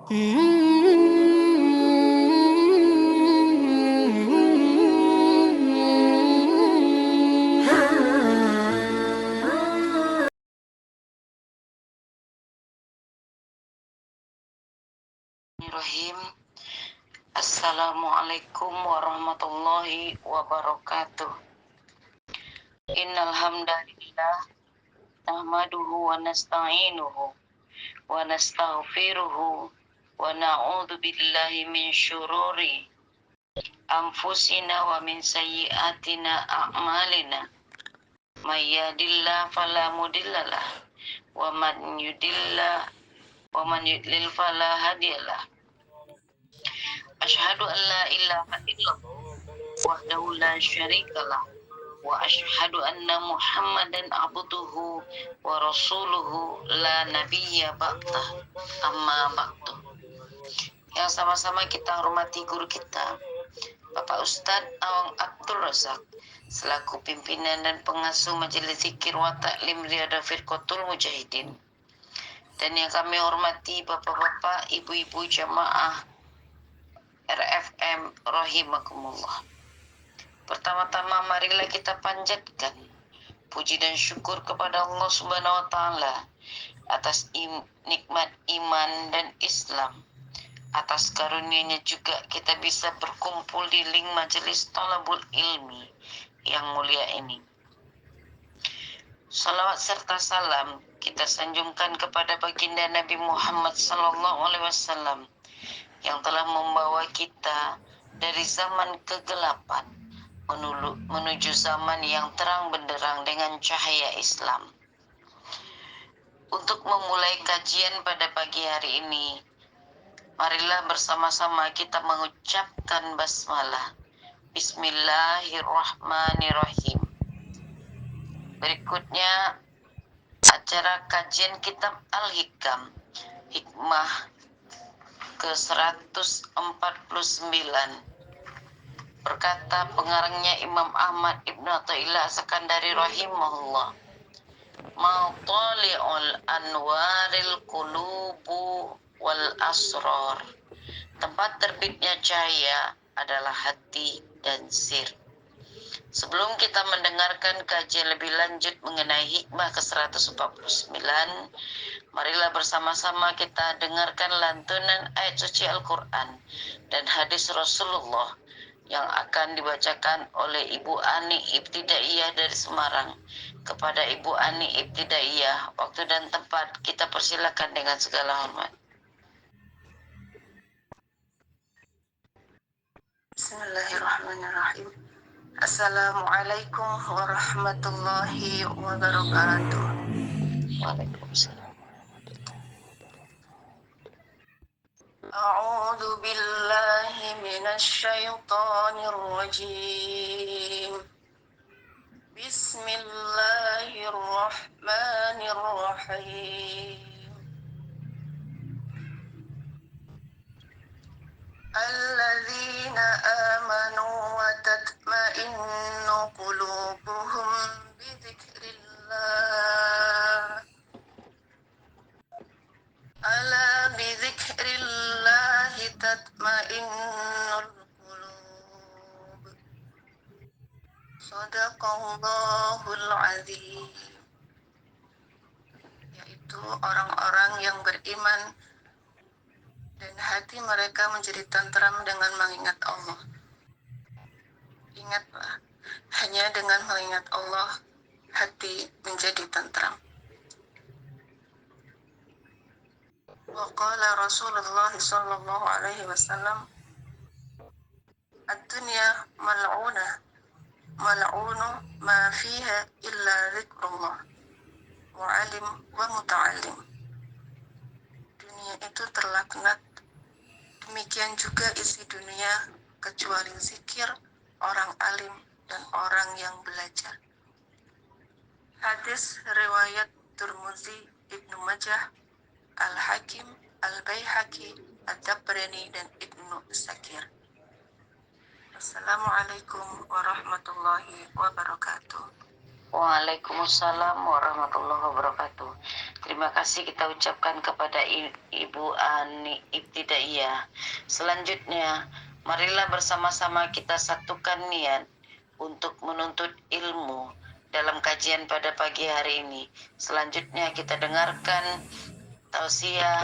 Bismillahirrahmanirrahim. Assalamualaikum warahmatullahi wabarakatuh. Innal hamdalillah nahmaduhu wa nasta'inuhu wa nastaghfiruhu wa na'udzu billahi min syururi anfusina wa min sayyiatina a'malina. May yahdihillahu fala mudhillalah wa man yudlil fala hadiyalah. Asyhadu an la ilaha illallah wahdahu la syarikalah wa asyhadu anna Muhammadan abduhu wa rasuluhu la nabiyya ba'dah. Amma ba'du. Yang sama-sama kita hormati guru kita Bapak Ustadz Awang Abdul Razak selaku pimpinan dan pengasuh Majelis Zikir wa Ta'lim Riyadhah Firqatul Mujahidin, dan yang kami hormati bapak-bapak, ibu-ibu jamaah RFM rahimakumullah. Pertama-tama marilah kita panjatkan puji dan syukur kepada Allah Subhanahu wa taala atas nikmat iman dan Islam. Atas karunia-Nya juga kita bisa berkumpul di link majelis Thalabul Ilmi yang mulia ini. Salawat serta salam kita sanjungkan kepada baginda Nabi Muhammad SAW yang telah membawa kita dari zaman kegelapan menuju zaman yang terang benderang dengan cahaya Islam. Untuk memulai kajian pada pagi hari ini, marilah bersama-sama kita mengucapkan basmalah. Bismillahirrahmanirrahim. Berikutnya acara kajian kitab Al-Hikam, hikmah ke-149. Berkata pengarangnya Imam Ahmad Ibn Athaillah As-Sakandari rahimahullah, Ma'tali'ul anwaril qulubu wal asrar. Tempat terbitnya cahaya adalah hati dan sir. Sebelum kita mendengarkan kajian lebih lanjut mengenai hikmah ke-149, marilah bersama-sama kita dengarkan lantunan ayat suci Al-Quran dan hadis Rasulullah yang akan dibacakan oleh Ibu Ani Ibtidaiyah dari Semarang kepada Ibu Ani Ibtidaiyah. Waktu dan tempat kita persilakan dengan segala hormat. Bismillahirrahmanirrahim. Assalamualaikum warahmatullahi wabarakatuh. Waalaikumsalam. A'udzu billahi minasyaitonir rajim. Bismillahirrahmanirrahim. Alladzina amanu wa tatma'innu qulubuhum bidzikrillah. Ala bidzikrillahi tatma'innul qulub. Shadaqallahul azim. Yaitu orang-orang yang beriman dan hati mereka menjadi tentram dengan mengingat Allah. Ingatlah, hanya dengan mengingat Allah, hati menjadi tentram. Wa qala Rasulullah sallallahu alaihi wasallam, ad-dunya mal'unah, mal'unu ma fiha illa zikrullah wa alim wa muta'allim. Dunia itu terlaknat, demikian juga isi dunia kecuali zikir, orang alim dan orang yang belajar. Hadis riwayat Tirmidzi, Ibnu Majah, Al-Hakim, Al-Baihaqi, Ad-Dabrani dan Ibnu Sakir. Assalamualaikum warahmatullahi wabarakatuh. Waalaikumsalam warahmatullahi wabarakatuh. Terima kasih kita ucapkan kepada Ibu Ani Ibtidaiyah. Selanjutnya, marilah bersama-sama kita satukan niat untuk menuntut ilmu dalam kajian pada pagi hari ini. Selanjutnya kita dengarkan tausiah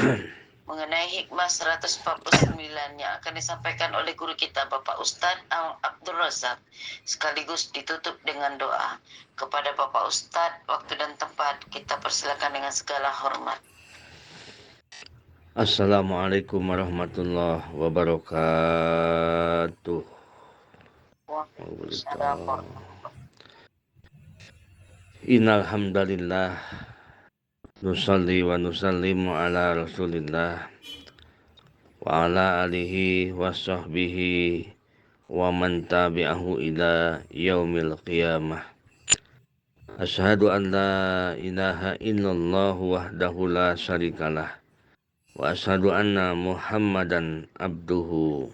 mengenai hikmah 149 yang akan disampaikan oleh guru kita Bapak Ustadz Abdul Razak, sekaligus ditutup dengan doa. Kepada Bapak Ustadz, waktu dan tempat kita persilakan dengan segala hormat. Assalamualaikum warahmatullahi wabarakatuh. Innal hamdalillah nusalli wa nusallimu ala Rasulillah wa ala alihi wa sahbihi wa man tabi'ahu ila yaumil qiyamah. Asyhadu an la ilaha illallah wahdahu la syarikalah wa asyhadu anna Muhammadan abduhu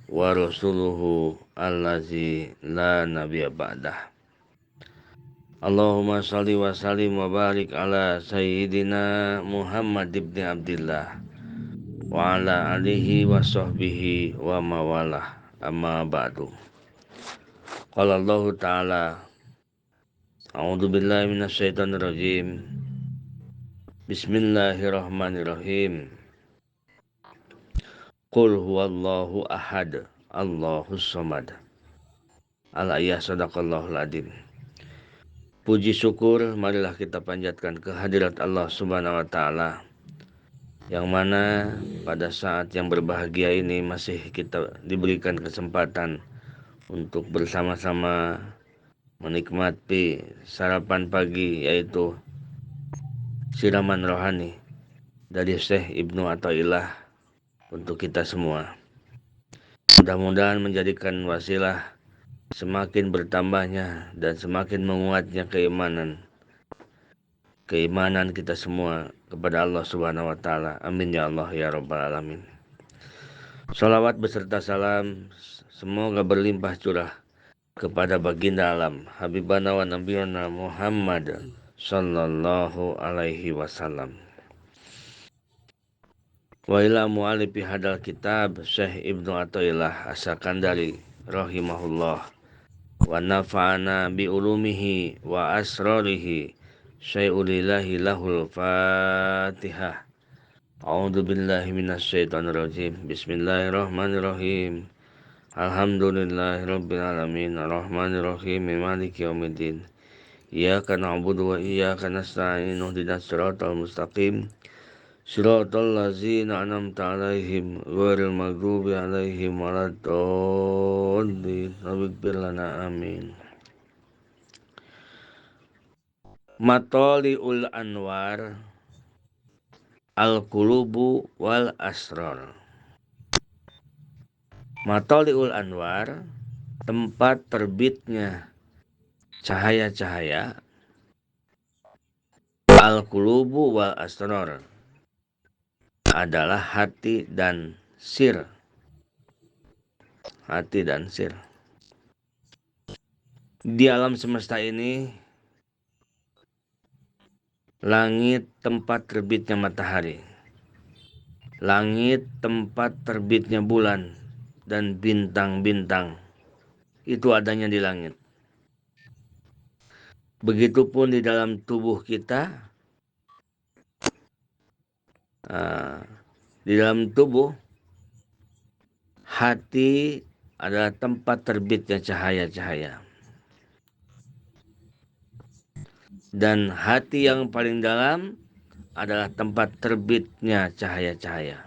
wa rasuluhu allazi la nabiyya ba'dah. Allahumma salli wa sallim wa barik ala sayyidina Muhammad ibn Abdillah wa ala alihi wa sahbihi wa mawalah, amma ba'du. Qala Allah ta'ala, a'udzu billahi minasyaitonir rajim. Bismillahirrahmanirrahim. Qul huwallahu ahad, Allahus samad. Al-ayah sadaqallahul adzim. Puji syukur marilah kita panjatkan kehadirat Allah Subhanahu wa taala, yang mana pada saat yang berbahagia ini masih kita diberikan kesempatan untuk bersama-sama menikmati sarapan pagi, yaitu siraman rohani dari Syekh Ibnu Athaillah untuk kita semua. Mudah-mudahan menjadikan wasilah semakin bertambahnya dan semakin menguatnya keimanan kita semua kepada Allah Subhanahu wa taala. Amin ya Allah ya rabbal alamin. Shalawat beserta salam semoga berlimpah curah kepada baginda alam Habibana wa Nabiyana Muhammad sallallahu alaihi wasallam. Wa ila mu'alifi hadal kitab Syekh Ibnu Athaillah As-Sakandari rahimahullah wa nafa'ana bi ulumihi wa asrarihi syai'ulillahi lahul fatihah. A'udzu billahi minasyaitonir rajim. Bismillahirrahmanirrahim. Alhamdulillahirabbil alamin arrahmanir rahim maliki yaumiddin. Iyyaka na'budu wa iyyaka nasta'in ihdinas siratal mustaqim. Siratal ladzina an'amta 'alaihim ghairil maghdubi 'alaihim waladdallin. Rabbir lana amin. Matali'ul anwar al-qulubu wal asrar. Matali'ul anwar, tempat terbitnya cahaya-cahaya, al-qulubu wal asrar, adalah hati dan sir. Hati dan sir. Di alam semesta ini, langit tempat terbitnya matahari, langit tempat terbitnya bulan dan bintang-bintang, itu adanya di langit. Begitupun di dalam tubuh kita, di dalam tubuh, hati adalah tempat terbitnya cahaya-cahaya. Dan hati yang paling dalam adalah tempat terbitnya cahaya-cahaya.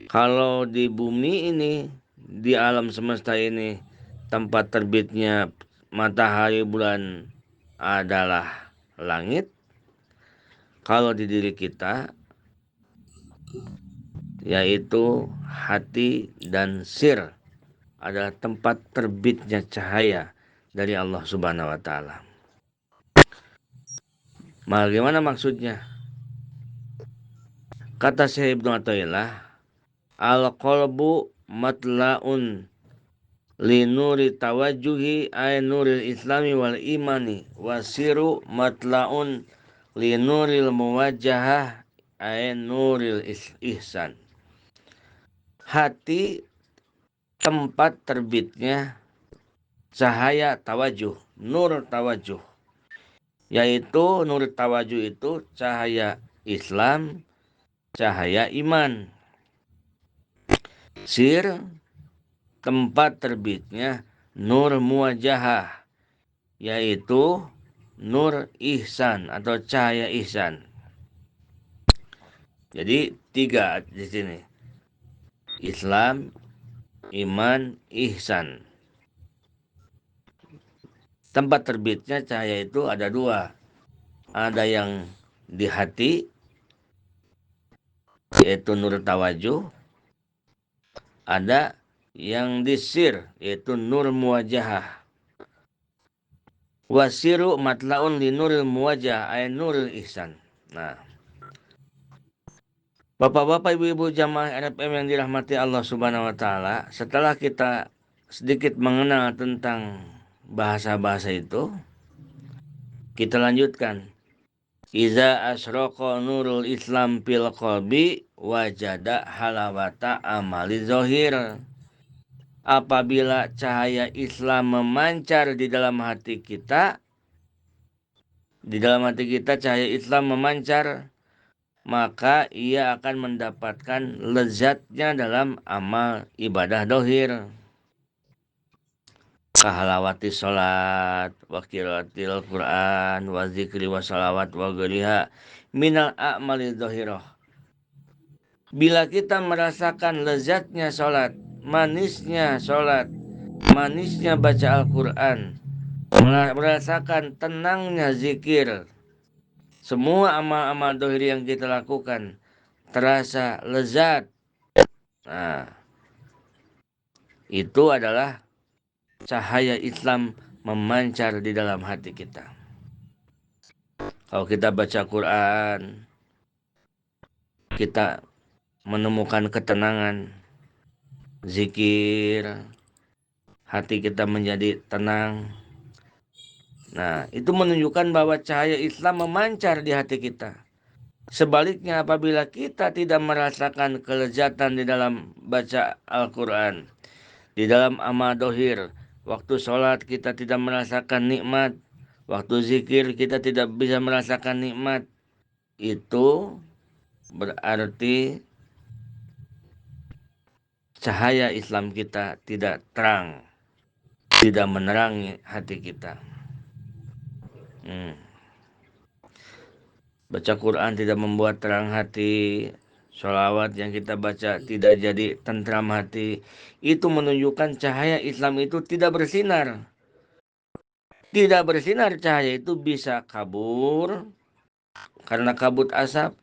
Kalau di bumi ini, di alam semesta ini, tempat terbitnya matahari bulan adalah langit. Kalau di diri kita, yaitu hati dan sir, adalah tempat terbitnya cahaya dari Allah Subhanahu wa taala. Bagaimana maksudnya? Kata Syekh Ibnu Athaillah, al-qalbu matla'un li nuri tawajuhi ay nuril islami wal imani, wasiru matlaun li nuril muwajjahah ay nuril ihsan. Hati tempat terbitnya cahaya tawajuh, nur tawajuh, yaitu nur tawajuh itu cahaya Islam, cahaya iman. Sir tempat terbitnya nur muwajahah, yaitu nur ihsan atau cahaya ihsan. Jadi 3 di sini. Islam, iman, ihsan. Tempat terbitnya cahaya itu ada 2. Ada yang di hati, yaitu nur tawajuh. Ada yang di sir, yaitu nur muwajahah. Wasiru matlaun li nuril muwajah ay nuril ihsan. Nah, Bapak-bapak, ibu-ibu jamaah RFM yang dirahmati Allah Subhanahu wa taala, setelah kita sedikit mengenal tentang bahasa-bahasa itu, kita lanjutkan. Iza asroqa nurul Islam fil qalbi wajada halawata amali zohir. Apabila cahaya Islam memancar di dalam hati kita, cahaya Islam memancar, maka ia akan mendapatkan lezatnya dalam amal ibadah dohir. Kahalawati sholat, wa qiraatil Qur'an, wa zikri wa salawat wa ghairiha minal a'mali dohiroh. Bila kita merasakan lezatnya sholat, manisnya baca Al-Quran, merasakan tenangnya zikir, semua amal-amal dohir yang kita lakukan terasa lezat. Nah, itu adalah cahaya Islam memancar di dalam hati kita. Kalau kita baca Quran, kita menemukan ketenangan, zikir, hati kita menjadi tenang. Nah, itu menunjukkan bahwa cahaya Islam memancar di hati kita. Sebaliknya, apabila kita tidak merasakan kelezatan di dalam baca Al-Quran, di dalam amal dohir, waktu sholat kita tidak merasakan nikmat, waktu zikir kita tidak bisa merasakan nikmat, itu berarti cahaya Islam kita tidak terang, tidak menerangi hati kita. Baca Quran tidak membuat terang hati, sholawat yang kita baca tidak jadi tentram hati. Itu menunjukkan cahaya Islam itu tidak bersinar. Tidak bersinar cahaya itu bisa kabur karena kabut asap,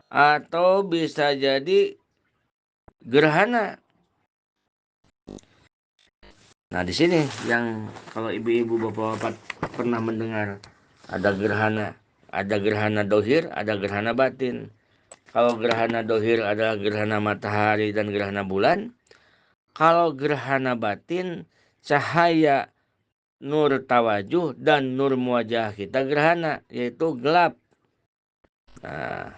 atau bisa jadi gerhana. Nah, di sini yang kalau ibu-ibu bapak-bapak pernah mendengar ada gerhana dohir, ada gerhana batin. Kalau gerhana dohir adalah gerhana matahari dan gerhana bulan. Kalau gerhana batin, cahaya nur tawajuh dan nur muwajah kita gerhana, yaitu gelap. Nah,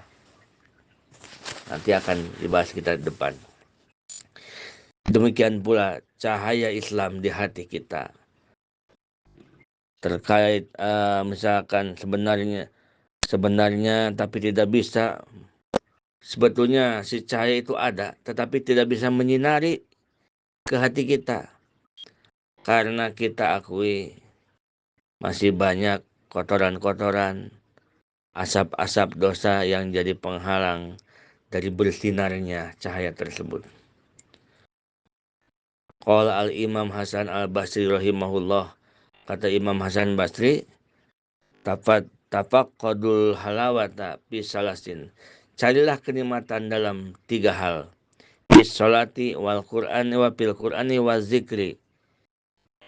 nanti akan dibahas kita di depan. Demikian pula cahaya Islam di hati kita. Terkait misalkan sebenarnya tapi tidak bisa. Sebetulnya si cahaya itu ada, tetapi tidak bisa menyinari ke hati kita. Karena kita akui masih banyak kotoran-kotoran, asap-asap dosa yang jadi penghalang dari bersinarnya cahaya tersebut. Qala al-Imam Hasan al-Basri rahimahullah, kata Imam Hasan Basri, tafaqqadul halawata fi salasin. Carilah kenikmatan dalam 3 hal. Fi sholati wal Qur'ani wa fil Qur'ani wa zikri.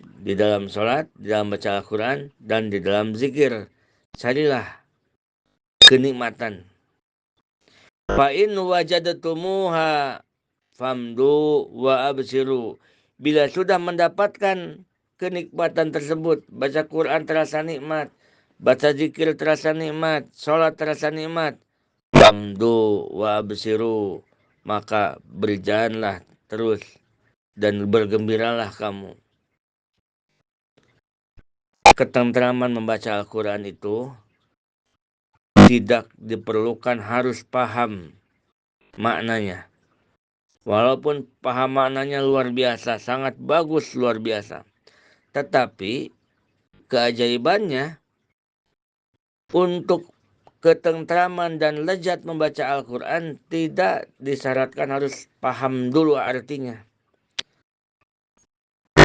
Di dalam sholat, di dalam baca Al-Quran, dan di dalam zikir. Carilah kenikmatan. Fa in wajadtumuha famdu wa absiru Bila sudah mendapatkan kenikmatan tersebut, baca Quran terasa nikmat, baca zikir terasa nikmat, sholat terasa nikmat, Wamdu wa absiru, maka berjalanlah terus dan bergembiralah kamu. Ketentraman membaca Al-Quran itu tidak diperlukan harus paham maknanya. Walaupun paham maknanya luar biasa, sangat bagus luar biasa. Tetapi keajaibannya untuk ketentraman dan lezat membaca Al-Quran tidak disyaratkan harus paham dulu artinya.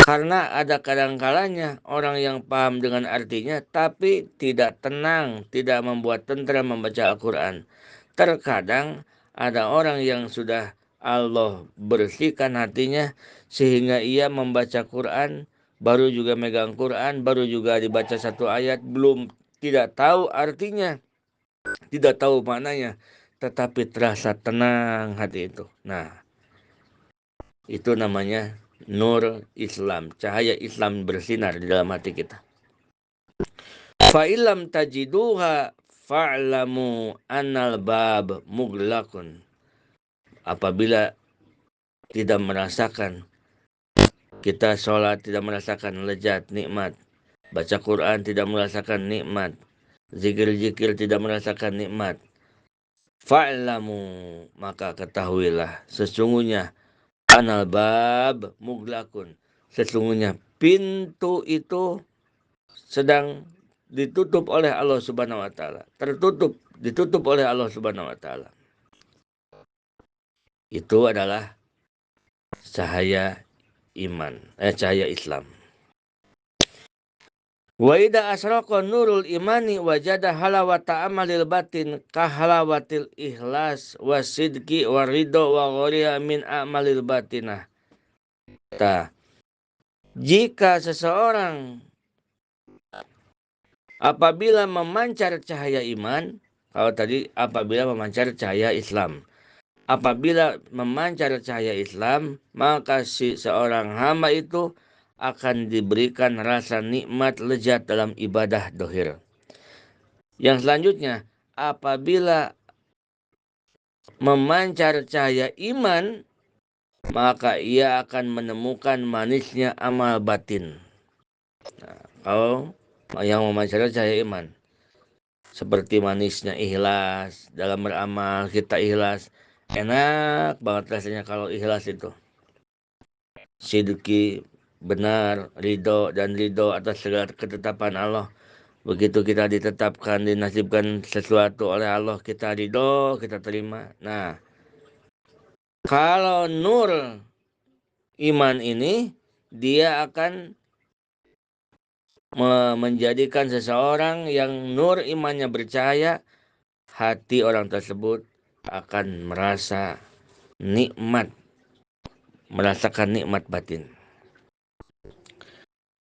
Karena ada kadang-kalanya orang yang paham dengan artinya tapi tidak tenang, tidak membuat tentram membaca Al-Quran. Terkadang ada orang yang sudah Allah bersihkan hatinya sehingga ia membaca Quran, baru juga megang Quran, baru juga dibaca satu ayat, belum tidak tahu artinya, tidak tahu maknanya, tetapi terasa tenang hati itu. Nah, itu namanya nur Islam, cahaya Islam bersinar di dalam hati kita. Fa'ilam tajiduha fa'lamu annal bab muglakun. Apabila tidak merasakan, kita sholat tidak merasakan lezat, nikmat, baca Quran tidak merasakan nikmat, zikir-zikir tidak merasakan nikmat, fa'lamu, maka ketahuilah sesungguhnya anal bab muglakun, sesungguhnya pintu itu sedang ditutup oleh Allah Subhanahu wa taala, ditutup oleh Allah Subhanahu wa taala. Itu adalah cahaya iman, cahaya Islam. Wa idza asraqa nurul imani wajada halawata amalil batin ka halawatil ikhlas wasidqi waridho wa ghoriha min amalil batinah. Jika seseorang apabila memancar cahaya iman, kalau tadi apabila memancar cahaya Islam. Apabila memancar cahaya Islam, maka si seorang hamba itu akan diberikan rasa nikmat lezat dalam ibadah dohir. Yang selanjutnya, apabila memancar cahaya iman, maka ia akan menemukan manisnya amal batin. Nah, kalau yang memancar cahaya iman, seperti manisnya ikhlas, dalam beramal kita ikhlas, enak banget rasanya kalau ikhlas itu. Sidqi, benar, ridho dan ridho atas segala ketetapan Allah. Begitu kita ditetapkan, dinasibkan sesuatu oleh Allah, kita ridho, kita terima. Nah, kalau nur iman ini, dia akan menjadikan seseorang yang nur imannya bercahaya, hati orang tersebut akan merasa nikmat, merasakan nikmat batin.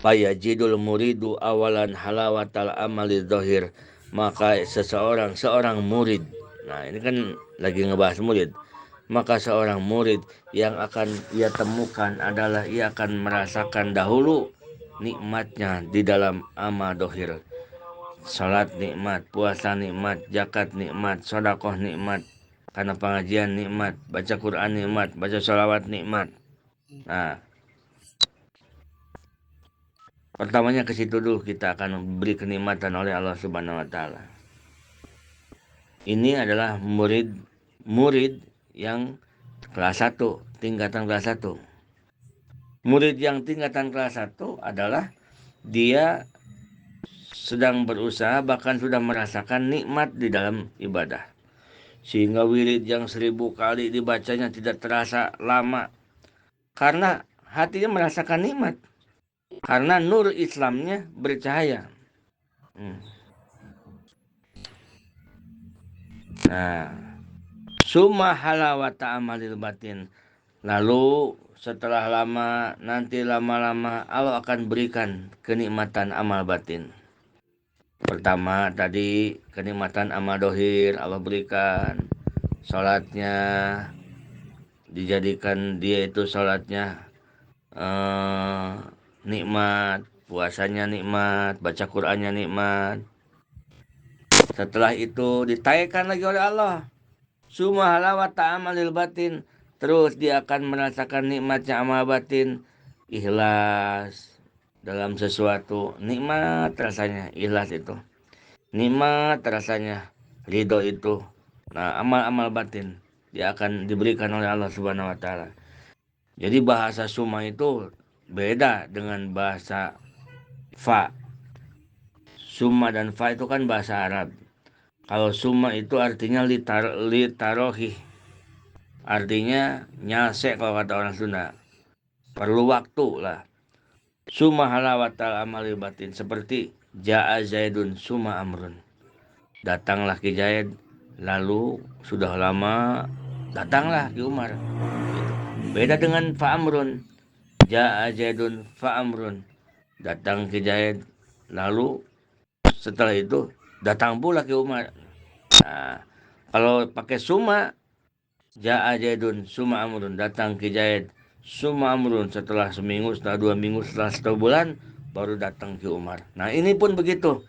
Fayajidul muridu awalan halawatal amali dhahir, maka seorang murid, nah ini kan lagi ngebahas murid, maka seorang murid yang akan ia temukan adalah ia akan merasakan dahulu nikmatnya di dalam amal dhahir. Salat nikmat, puasa nikmat, zakat nikmat, sedekah nikmat, karena pengajian nikmat, baca Quran nikmat, baca sholawat nikmat. Nah, pertamanya ke situ dulu kita akan beri kenikmatan oleh Allah Subhanahu wa taala. Ini adalah murid yang kelas 1, tingkatan kelas 1. Murid yang tingkatan kelas 1 adalah dia sedang berusaha, bahkan sudah merasakan nikmat di dalam ibadah. Sehingga wirid yang 1000 kali dibacanya tidak terasa lama. Karena hatinya merasakan nikmat. Karena nur Islamnya bercahaya. Nah, summa halawata amalil batin. Lalu setelah lama-lama Allah akan berikan kenikmatan amal batin. Pertama tadi kenikmatan amal dohir Allah berikan, sholatnya dijadikan dia itu sholatnya nikmat, puasanya nikmat, baca Qur'annya nikmat. Setelah itu ditayyakan lagi oleh Allah. Summa halawat ta'amalil batin. Terus dia akan merasakan nikmatnya amal batin. Ikhlas dalam sesuatu. Nikmat rasanya ikhlas itu. Nikmat rasanya ridho itu. Nah, amal-amal batin dia akan diberikan oleh Allah Subhanahu wa taala. Jadi bahasa summa itu beda dengan bahasa fa. Summa dan fa itu kan bahasa Arab. Kalau summa itu artinya litarohi. Artinya nyase kalau kata orang Sunda. Perlu waktu lah. Summa halawatal amali batin. Seperti ja'a zaidun summa amrun. Datanglah Ki Zaid, lalu sudah lama datanglah Ki Umar. Gitu. Beda dengan fa amrun. Ja'a zaidun fa amrun. Datang Ki Zaid, lalu setelah itu datang pula Ki Umar. Nah, kalau pakai summa, ja'a zaidun summa amrun, datang Ki Zaid summa amrun, setelah seminggu, setelah 2 minggu, setelah 1 bulan baru datang Ki Umar. Nah, ini pun begitu.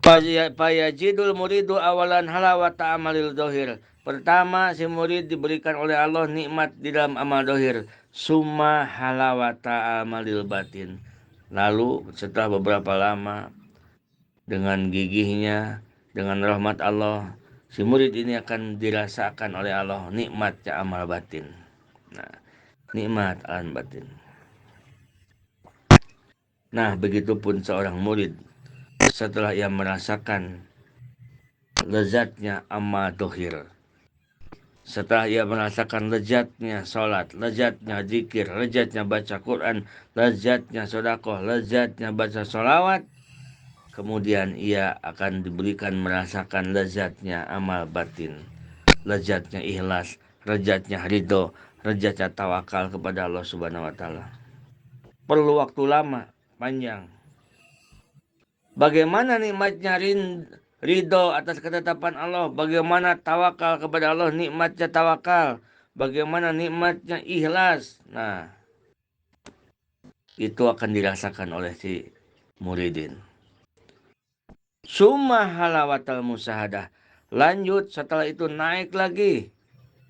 Fayajidul muridu awalan halawata amalil dohir. Pertama, si murid diberikan oleh Allah nikmat di dalam amal dohir. Summa halawata amalil batin. Lalu setelah beberapa lama, dengan gigihnya, dengan rahmat Allah, si murid ini akan dirasakan oleh Allah nikmatnya amal batin. Nah, nikmat amal batin. Nah, begitupun seorang murid setelah ia merasakan lezatnya amal dohir, setelah ia merasakan lezatnya sholat, lezatnya zikir, lezatnya baca Quran, lezatnya sodakoh, lezatnya baca sholawat, kemudian ia akan diberikan merasakan lezatnya amal batin, lezatnya ikhlas, lezatnya ridho, lezatnya tawakal kepada Allah Subhanahu wa taala. Perlu waktu lama, panjang. Bagaimana nikmatnya ridho atas ketetapan Allah, bagaimana tawakal kepada Allah, nikmatnya tawakal, bagaimana nikmatnya ikhlas. Nah, itu akan dirasakan oleh si muridin. Summa halawatal musahadah. Lanjut setelah itu naik lagi.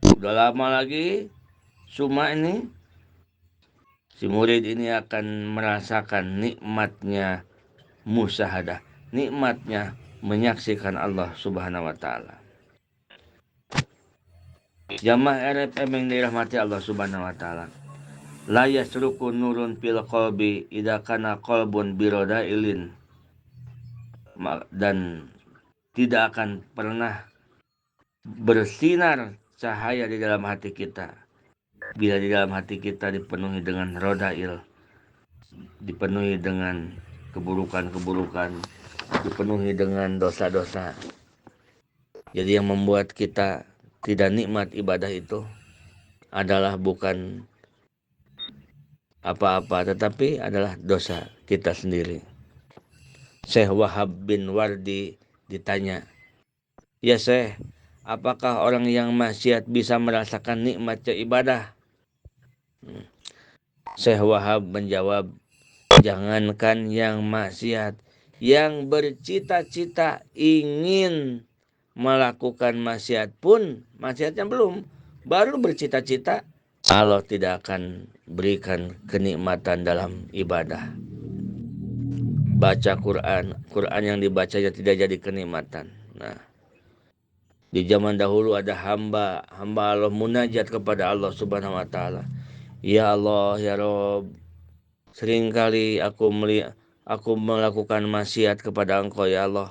Udah lama lagi summa ini, si murid ini akan merasakan nikmatnya musahadah, nikmatnya menyaksikan Allah Subhanahu wa taala. Jamaah RFM yang dirahmati Allah Subhanahu wa taala. La yasruku nurun fil qalbi idza kana qalbun birodailin. Dan tidak akan pernah bersinar cahaya di dalam hati kita bila di dalam hati kita dipenuhi dengan rodail, dipenuhi dengan keburukan-keburukan, dipenuhi dengan dosa-dosa. Jadi yang membuat kita tidak nikmat ibadah itu adalah bukan apa-apa, tetapi adalah dosa kita sendiri. Syekh Wahab bin Wardi ditanya, "Ya Syekh, apakah orang yang maksiat bisa merasakan nikmatnya ibadah?" Syekh Wahab menjawab, "Jangankan yang maksiat, yang bercita-cita ingin melakukan maksiat pun, maksiatnya belum, baru bercita-cita, Allah tidak akan berikan kenikmatan dalam ibadah. Baca Quran, Quran yang dibacanya tidak jadi kenikmatan. Nah, di zaman dahulu ada hamba Allah munajat kepada Allah Subhanahu wa taala. Ya Allah, ya Rob, seringkali aku melakukan maksiat kepada Engkau ya Allah.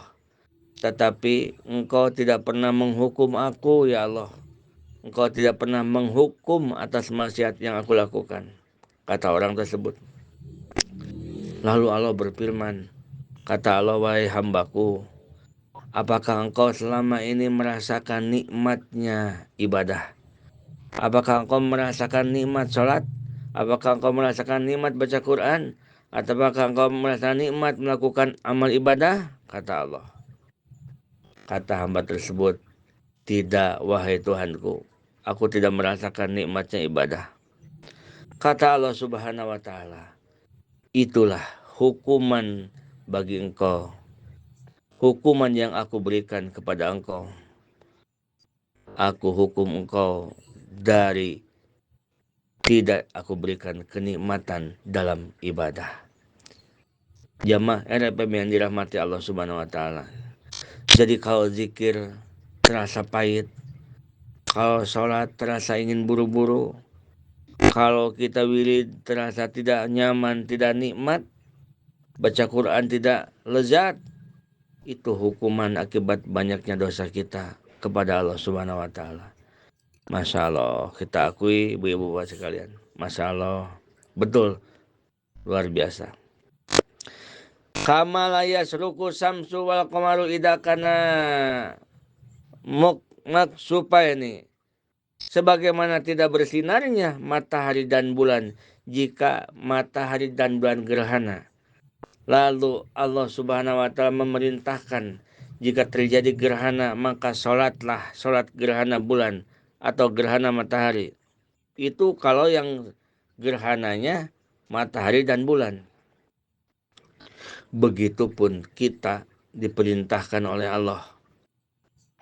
Tetapi Engkau tidak pernah menghukum aku ya Allah. Engkau tidak pernah menghukum atas maksiat yang aku lakukan," kata orang tersebut. Lalu Allah berfirman, kata Allah, "Wahai hambaku, apakah engkau selama ini merasakan nikmatnya ibadah? Apakah engkau merasakan nikmat sholat? Apakah engkau merasakan nikmat baca Quran? Ataukah engkau merasakan nikmat melakukan amal ibadah?" Kata Allah. Kata hamba tersebut, "Tidak, wahai Tuhanku, aku tidak merasakan nikmatnya ibadah." Kata Allah Subhanahu wa taala, itulah hukuman bagi engkau, hukuman yang aku berikan kepada engkau. Aku hukum engkau dari tidak aku berikan kenikmatan dalam ibadah. Jamaah RFM yang dirahmati Allah Subhanahu wa taala. Jadi kalau zikir terasa pahit, kalau sholat terasa ingin buru-buru, kalau kita wirid terasa tidak nyaman, tidak nikmat, baca Quran tidak lezat, itu hukuman akibat banyaknya dosa kita kepada Allah Subhanahu wa taala. Masya Allah, kita akui ibu-ibu bapak sekalian. Masya Allah, betul, luar biasa. Kamalaya seruku samsu wal qamaru idakana mak supaya nih, sebagaimana tidak bersinarnya matahari dan bulan jika matahari dan bulan gerhana. Lalu Allah Subhanahu wa taala memerintahkan jika terjadi gerhana maka sholatlah sholat gerhana bulan atau gerhana matahari. Itu kalau yang gerhananya matahari dan bulan. Begitupun kita diperintahkan oleh Allah.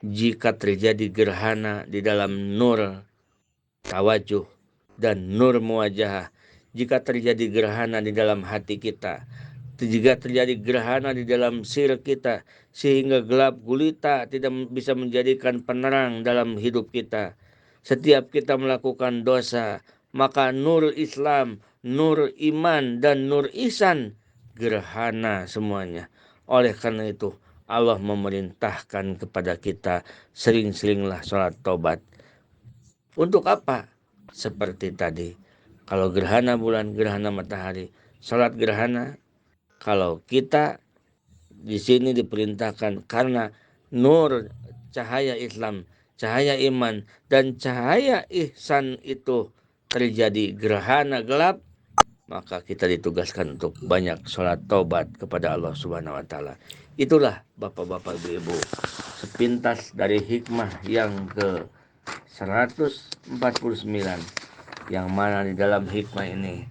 Jika terjadi gerhana di dalam nur tawajuh dan nur muwajahah, jika terjadi gerhana di dalam hati kita, jika terjadi gerhana di dalam sir kita, sehingga gelap gulita tidak bisa menjadikan penerang dalam hidup kita. Setiap kita melakukan dosa, maka nur Islam, nur iman, dan nur ihsan gerhana semuanya. Oleh karena itu, Allah memerintahkan kepada kita sering-seringlah sholat taubat. Untuk apa? Seperti tadi, kalau gerhana bulan, gerhana matahari, sholat gerhana. Kalau kita di sini diperintahkan karena nur cahaya Islam, cahaya iman, dan cahaya ihsan itu terjadi gerhana gelap, maka kita ditugaskan untuk banyak sholat taubat kepada Allah Subhanahu wa taala. Itulah bapak-bapak ibu-ibu, sepintas dari hikmah yang ke 149, yang mana di dalam hikmah ini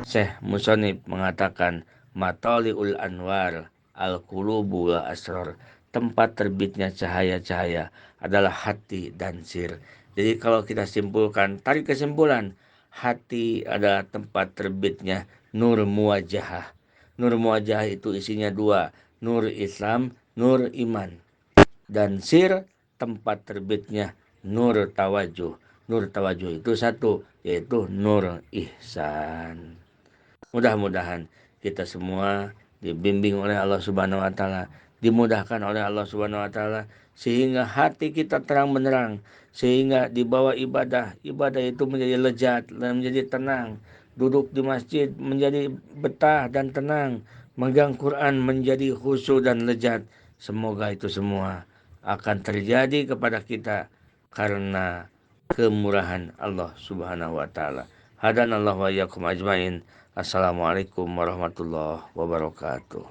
Syekh Musonib mengatakan mataliul anwar al-qulubu wa asrar, tempat terbitnya cahaya-cahaya adalah hati dan sir. Jadi kalau kita simpulkan, tarik kesimpulan, hati adalah tempat terbitnya nur muwajahah. Nur muwajahah itu isinya dua, nur Islam, nur iman. Dan sir, tempat terbitnya nur tawajuh. Nur tawajuh itu satu, yaitu nur ihsan. Mudah-mudahan kita semua dibimbing oleh Allah Subhanahu wa taala, dimudahkan oleh Allah Subhanahu wa taala, sehingga hati kita terang benderang, sehingga di bawah ibadah itu menjadi lezat dan menjadi tenang. Duduk di masjid menjadi betah dan tenang, megang Quran menjadi khusyuk dan lezat. Semoga itu semua akan terjadi kepada kita karena kemurahan Allah Subhanahu wa taala. Hadanallahu wa iyyakum ajmain. Assalamualaikum warahmatullahi wabarakatuh.